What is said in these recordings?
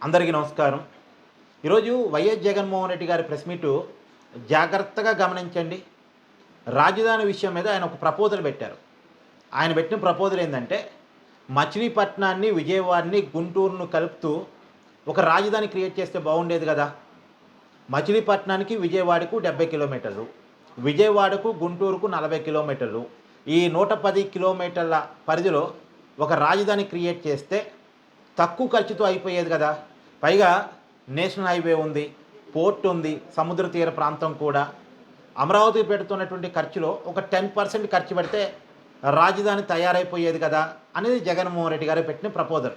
అందరికీ నమస్కారం. ఈరోజు వైఎస్ జగన్మోహన్ రెడ్డి గారి ప్రెస్ మీటు జాగ్రత్తగా గమనించండి. రాజధాని విషయం మీద ఆయన ఒక ప్రపోజల్ పెట్టారు. ఆయన పెట్టిన ప్రపోజల్ ఏందంటే, మచిలీపట్నాన్ని, విజయవాడని, గుంటూరును కలుపుతూ ఒక రాజధాని క్రియేట్ చేస్తే బాగుండేది కదా! మచిలీపట్నానికి, విజయవాడకు 70 కిలోమీటర్లు, విజయవాడకు, గుంటూరుకు 40 కిలోమీటర్లు. ఈ 110 కిలోమీటర్ల పరిధిలో ఒక రాజధాని క్రియేట్ చేస్తే తక్కువ ఖర్చుతో అయిపోయేది కదా! పైగా నేషనల్ హైవే ఉంది, పోర్ట్ ఉంది, సముద్ర తీర ప్రాంతం కూడా. అమరావతికి పెడుతున్నటువంటి ఖర్చులో ఒక 10% ఖర్చు పెడితే రాజధాని తయారైపోయేది కదా అనేది జగన్మోహన్ రెడ్డి గారు పెట్టిన ప్రపోజల్.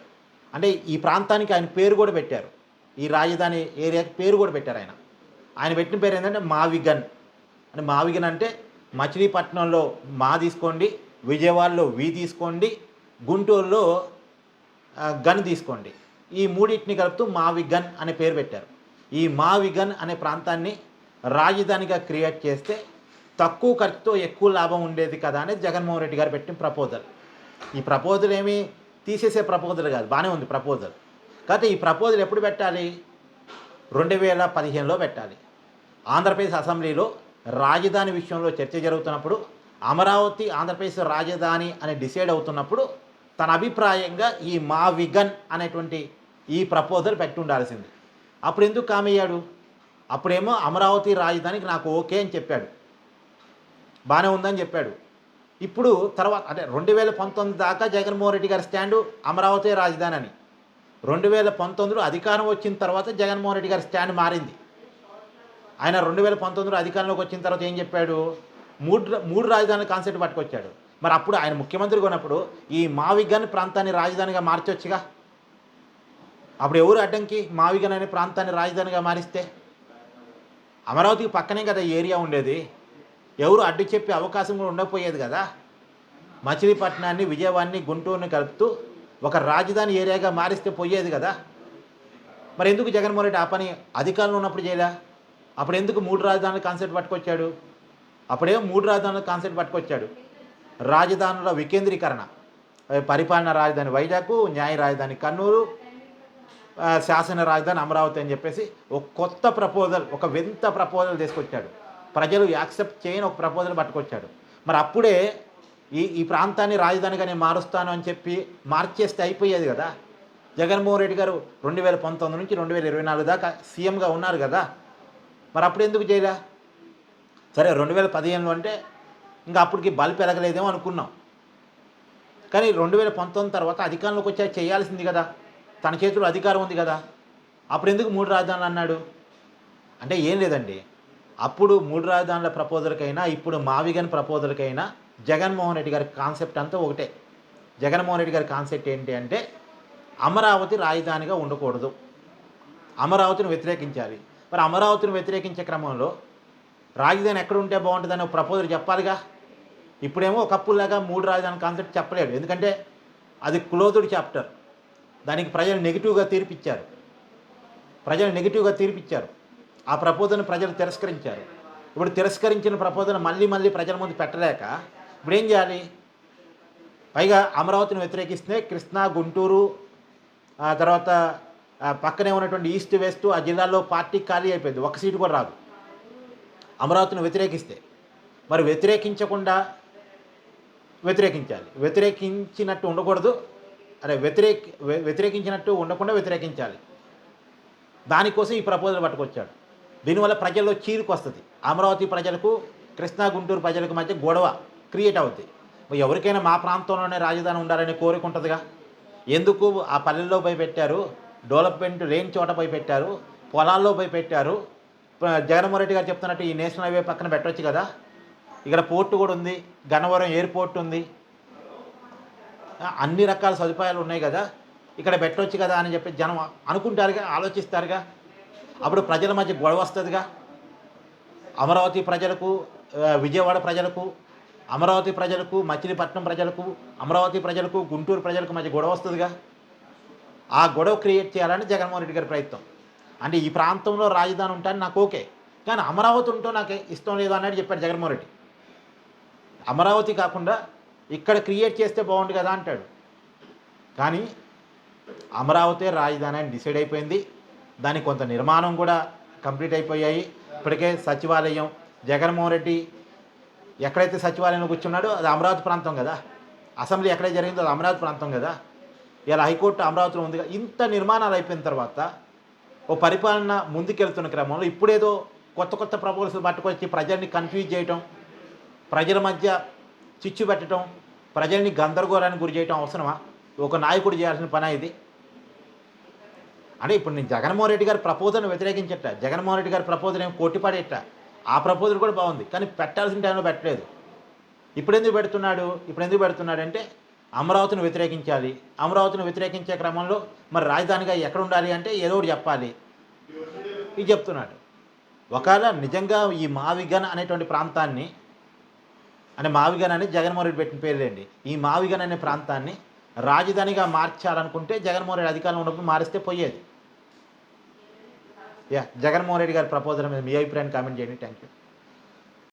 అంటే ఈ ప్రాంతానికి ఆయన పేరు కూడా పెట్టారు. ఈ రాజధాని ఏరియాకి పేరు కూడా పెట్టారు ఆయన. ఆయన పెట్టిన పేరు ఏంటంటే మావిగన్. అంటే మావిగన్ అంటే మచిలీపట్నంలో మా తీసుకోండి, విజయవాడలో వి తీసుకోండి, గుంటూరులో గన్ తీసుకోండి. ఈ మూడింటిని కలుపుతూ మావిగన్ అనే పేరు పెట్టారు. ఈ మావిగన్ అనే ప్రాంతాన్ని రాజధానిగా క్రియేట్ చేస్తే తక్కువ ఖర్చుతో ఎక్కువ లాభం ఉండేది కదా అనేది జగన్మోహన్ రెడ్డి గారు పెట్టిన ప్రపోజల్. ఈ ప్రపోజల్ ఏమీ తీసేసే ప్రపోజల్ కాదు, బాగానే ఉంది ప్రపోజల్. కాకపోతే ఈ ప్రపోజల్ ఎప్పుడు పెట్టాలి? 2015లో పెట్టాలి. ఆంధ్రప్రదేశ్ అసెంబ్లీలో రాజధాని విషయంలో చర్చ జరుగుతున్నప్పుడు, అమరావతి ఆంధ్రప్రదేశ్ రాజధాని అని డిసైడ్ అవుతున్నప్పుడు తన అభిప్రాయంగా ఈ మావిగన్ అనేటువంటి ఈ ప్రపోజల్ పెట్టి ఉండాల్సింది. అప్పుడు ఎందుకు కామయ్యాడు? అప్పుడేమో అమరావతి రాజధానికి నాకు ఓకే అని చెప్పాడు, బాగానే ఉందని చెప్పాడు. ఇప్పుడు తర్వాత అంటే 2019 దాకా జగన్మోహన్ రెడ్డి గారి స్టాండు అమరావతి రాజధాని అని. 2019లో అధికారం వచ్చిన తర్వాత జగన్మోహన్ రెడ్డి గారి స్టాండ్ మారింది. ఆయన 2019లో అధికారంలోకి వచ్చిన తర్వాత ఏం చెప్పాడు? మూడు రాజధానుల కాన్సెప్ట్ పట్టుకొచ్చాడు. మరి అప్పుడు ఆయన ముఖ్యమంత్రిగా ఉన్నప్పుడు ఈ మావిగన్ ప్రాంతాన్ని రాజధానిగా మార్చొచ్చుగా. అప్పుడు ఎవరు అడ్డంకి? మావిగన్ అనే ప్రాంతాన్ని రాజధానిగా మారిస్తే అమరావతికి పక్కనే కదా ఈ ఏరియా ఉండేది. ఎవరు అడ్డు చెప్పే అవకాశం కూడా ఉండకపోయేది కదా. మచిలీపట్నాన్ని, విజయవాడని, గుంటూరుని కలుపుతూ ఒక రాజధాని ఏరియాగా మారిస్తే పోయేది కదా. మరి ఎందుకు జగన్మోహన్ రెడ్డి ఆ పని అధికారంలో ఉన్నప్పుడు చేయలే? అప్పుడు ఎందుకు మూడు రాజధానుల కాన్సెప్ట్ పట్టుకొచ్చాడు? అప్పుడేమో మూడు రాజధానుల కాన్సెప్ట్ పట్టుకొచ్చాడు. రాజధానుల వికేంద్రీకరణ, పరిపాలనా రాజధాని వైజాగ్, న్యాయ రాజధాని కర్నూలు, శాసన రాజధాని అమరావతి అని చెప్పేసి ఒక కొత్త ప్రపోజల్, ఒక వింత ప్రపోజల్ తీసుకొచ్చాడు. ప్రజలు యాక్సెప్ట్ చేయని ఒక ప్రపోజల్ పట్టుకొచ్చాడు. మరి అప్పుడే ఈ ప్రాంతాన్ని రాజధానిగా నేను మారుస్తాను అని చెప్పి మార్చేస్తే అయిపోయేది కదా. జగన్మోహన్ రెడ్డి గారు 2019 నుంచి 2024 దాకా సీఎంగా ఉన్నారు కదా. మరి అప్పుడు ఎందుకు చేయలే? సరే 2015లో అంటే ఇంకా అప్పటికి బల్బ్ పెరగలేదేమో అనుకున్నాం. కానీ 2019 తర్వాత అధికారంలోకి వచ్చాక చేయాల్సింది కదా. తన చేతిలో అధికారం ఉంది కదా. అప్పుడు ఎందుకు మూడు రాజధానులు అన్నాడు? అంటే ఏం లేదండి, అప్పుడు మూడు రాజధానుల ప్రపోజల్కైనా ఇప్పుడు మావిగన్ ప్రపోజల్కైనా జగన్మోహన్ రెడ్డి గారి కాన్సెప్ట్ అంతా ఒకటే. జగన్మోహన్ రెడ్డి గారి కాన్సెప్ట్ ఏంటి అంటే, అమరావతి రాజధానిగా ఉండకూడదు, అమరావతిని వ్యతిరేకించాలి. మరి అమరావతిని వ్యతిరేకించే క్రమంలో రాజధాని ఎక్కడ ఉంటే బాగుంటుందని ఒక ప్రపోజల్ చెప్పాలిగా. ఇప్పుడేమో ఒకప్పుడులాగా మూడు రాజధాని కాన్సెప్ట్ చెప్పలేడు, ఎందుకంటే అది క్లోజ్డ్ చాప్టర్. దానికి ప్రజలు నెగిటివ్గా తీర్పిచ్చారు. ఆ ప్రపోజల్ని ప్రజలు తిరస్కరించారు. ఇప్పుడు తిరస్కరించిన ప్రపోజల్ మళ్ళీ ప్రజల ముందు పెట్టలేక ఇప్పుడు ఏం చేయాలి? పైగా అమరావతిని వ్యతిరేకిస్తే కృష్ణా, గుంటూరు, తర్వాత పక్కనే ఉన్నటువంటి ఈస్ట్ వెస్ట్ ఆ జిల్లాల్లో పార్టీ ఖాళీ అయిపోయింది, ఒక సీటు కూడా రాదు అమరావతిని వ్యతిరేకిస్తే. మరి వ్యతిరేకించాలి, వ్యతిరేకించినట్టు ఉండకూడదు, వ్యతిరేకించినట్టు ఉండకుండా వ్యతిరేకించాలి. దానికోసం ఈ ప్రపోజల్ పట్టుకొచ్చాడు. దీనివల్ల ప్రజల్లో చీరుకు వస్తుంది. అమరావతి ప్రజలకు, కృష్ణా, గుంటూరు ప్రజలకు మధ్య గొడవ క్రియేట్ అవుద్ది. ఎవరికైనా మా ప్రాంతంలోనే రాజధాని ఉండాలనే కోరిక ఉంటుందిగా. ఎందుకు ఆ పల్లెల్లో పోయి పెట్టారు, డెవలప్మెంట్ లేని చోట పోయి పెట్టారు, పొలాల్లో పోయి పెట్టారు. జగన్మోహన్ రెడ్డి గారు చెప్తున్నట్టు ఈ నేషనల్ హైవే పక్కన పెట్టవచ్చు కదా. ఇక్కడ పోర్టు కూడా ఉంది, గన్నవరం ఎయిర్పోర్ట్ ఉంది, అన్ని రకాల సదుపాయాలు ఉన్నాయి కదా, ఇక్కడ పెట్టవచ్చు కదా అని చెప్పి జనం అనుకుంటారుగా, ఆలోచిస్తారుగా. అప్పుడు ప్రజల మధ్య గొడవ వస్తుందిగా. అమరావతి ప్రజలకు, విజయవాడ ప్రజలకు, అమరావతి ప్రజలకు, మచిలీపట్నం ప్రజలకు, అమరావతి ప్రజలకు, గుంటూరు ప్రజలకు మధ్య గొడవ వస్తుందిగా. ఆ గొడవ క్రియేట్ చేయాలని జగన్మోహన్ రెడ్డి గారి ప్రయత్నం. అంటే ఈ ప్రాంతంలో రాజధాని ఉంటాను నాకు ఓకే, కానీ అమరావతి ఉంటూ నాకు ఇష్టం లేదు అన్నట్టు చెప్పాడు జగన్మోహన్ రెడ్డి. అమరావతి కాకుండా ఇక్కడ క్రియేట్ చేస్తే బాగుండు కదా అంటాడు. కానీ అమరావతి రాజధాని అని డిసైడ్ అయిపోయింది. దానికి కొంత నిర్మాణం కూడా కంప్లీట్ అయిపోయాయి. ఇప్పటికే సచివాలయం జగన్మోహన్ రెడ్డి ఎక్కడైతే సచివాలయంలో కూర్చున్నాడో అది అమరావతి ప్రాంతం కదా. అసెంబ్లీ ఎక్కడైతే జరిగిందో అది అమరావతి ప్రాంతం కదా. ఇలా హైకోర్టు అమరావతిలో ఉంది కదా. ఇంత నిర్మాణాలు అయిపోయిన తర్వాత ఓ పరిపాలన ముందుకెళ్తున్న క్రమంలో ఇప్పుడేదో కొత్త కొత్త ప్రపోజల్స్ పట్టుకొచ్చి ప్రజల్ని కన్ఫ్యూజ్ చేయటం, ప్రజల మధ్య చిచ్చు పెట్టడం, ప్రజల్ని గందరగోళానికి గురి చేయటం అవసరమా? ఒక నాయకుడు చేయాల్సిన పని ఇది. అంటే ఇప్పుడు నేను జగన్మోహన్ రెడ్డి గారి ప్రపోజల్ని వ్యతిరేకించట. జగన్మోహన్ రెడ్డి గారి ప్రపోజల్ ఏమి కొట్టిపడేట. ఆ ప్రపోజల్ కూడా బాగుంది, కానీ పెట్టాల్సిన టైంలో పెట్టలేదు. ఇప్పుడు ఎందుకు పెడుతున్నాడంటే అమరావతిని వ్యతిరేకించాలి. అమరావతిని వ్యతిరేకించే క్రమంలో మరి రాజధానిగా ఎక్కడ ఉండాలి అంటే ఏదో ఒకటి చెప్పాలి, ఇది చెప్తున్నాడు. ఒకవేళ నిజంగా ఈ మావిగన్ అనేటువంటి ప్రాంతాన్ని, అంటే మావిగన్ అని జగన్మోహన్ రెడ్డి పెట్టిన పేర్లేండి, ఈ మావిగన్ అనే ప్రాంతాన్ని రాజధానిగా మార్చాలనుకుంటే జగన్మోహన్ రెడ్డి అధికారంలో ఉన్నప్పుడు మారిస్తే పోయేది. జగన్మోహన్ రెడ్డి గారి ప్రపోజల్ మీద మీ అభిప్రాయాన్ని కామెంట్ చేయండి. Thank you.